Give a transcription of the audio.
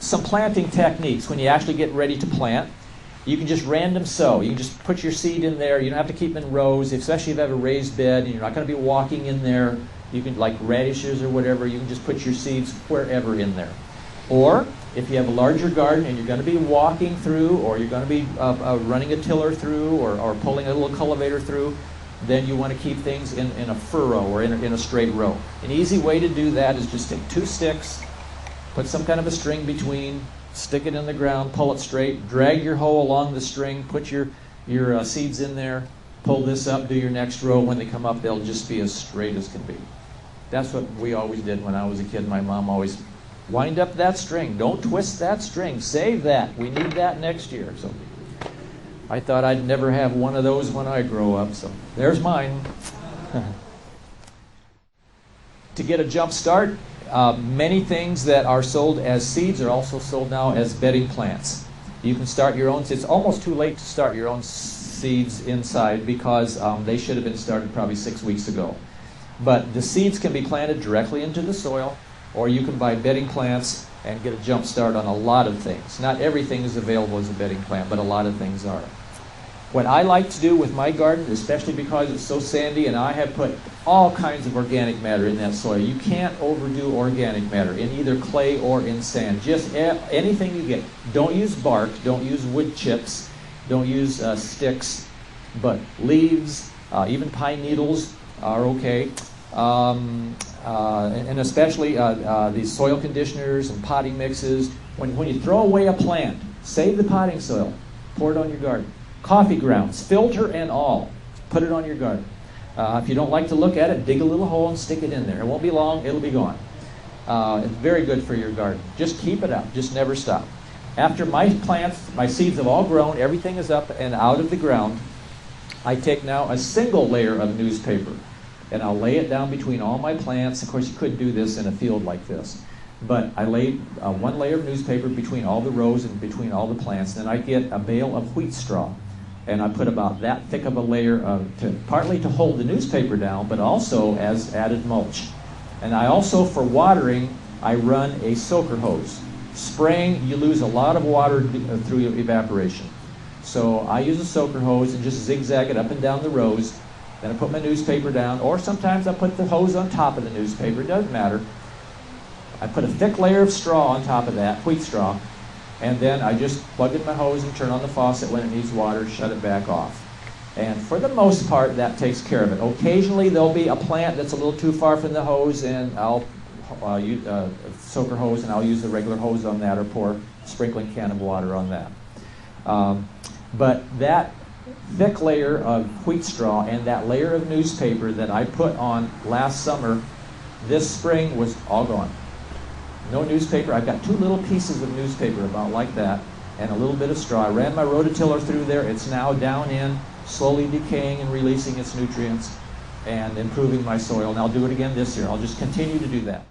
some planting techniques when you actually get ready to plant. You can just random sow. You can just put your seed in there. You don't have to keep them in rows, especially if you have a raised bed and you're not going to be walking in there. You can, like radishes or whatever, you can just put your seeds wherever in there. Or if you have a larger garden and you're going to be walking through, or you're going to be running a tiller through, or pulling a little cultivator through, then you want to keep things in a furrow or in a straight row. An easy way to do that is just take 2 sticks, put some kind of a string between, stick it in the ground, pull it straight, drag your hoe along the string, put your seeds in there, pull this up, do your next row. When they come up, they'll just be as straight as can be. That's what we always did when I was a kid. My mom always, wind up that string. Don't twist that string. Save that. We need that next year. So I thought I'd never have one of those when I grow up. So there's mine. To get a jump start, many things that are sold as seeds are also sold now as bedding plants. You can start your own. It's almost too late to start your own seeds inside because they should have been started probably 6 weeks ago. But the seeds can be planted directly into the soil, or you can buy bedding plants and get a jump start on a lot of things. Not everything is available as a bedding plant, but a lot of things are. What I like to do with my garden, especially because it's so sandy, and I have put all kinds of organic matter in that soil. You can't overdo organic matter in either clay or in sand. Just anything you get. Don't use bark, don't use wood chips, don't use sticks, but leaves, even pine needles are okay. And especially these soil conditioners and potting mixes. When you throw away a plant, save the potting soil, pour it on your garden. Coffee grounds, filter and all, put it on your garden. If you don't like to look at it, dig a little hole and stick it in there. It won't be long, it'll be gone. It's very good for your garden. Just keep it up, just never stop. After my plants, my seeds have all grown, everything is up and out of the ground, I take now a single layer of newspaper and I'll lay it down between all my plants. Of course, you couldn't do this in a field like this. But I laid 1 layer of newspaper between all the rows and between all the plants. Then I get a bale of wheat straw. And I put about that thick of a layer partly to hold the newspaper down, but also as added mulch. And I also, for watering, I run a soaker hose. Spraying, you lose a lot of water through evaporation. So I use a soaker hose and just zigzag it up and down the rows. Then I put my newspaper down, or sometimes I put the hose on top of the newspaper. It doesn't matter. I put a thick layer of straw on top of that, wheat straw, and then I just plug in my hose and turn on the faucet when it needs water, shut it back off. And for the most part, that takes care of it. Occasionally, there'll be a plant that's a little too far from the hose, and I'll use a soaker hose, and I'll use the regular hose on that, or pour a sprinkling can of water on that. But that thick layer of wheat straw and that layer of newspaper that I put on last summer, this spring was all gone. No newspaper. I've got 2 little pieces of newspaper about like that and a little bit of straw. I ran my rototiller through there. It's now down in, slowly decaying and releasing its nutrients and improving my soil. And I'll do it again this year. I'll just continue to do that.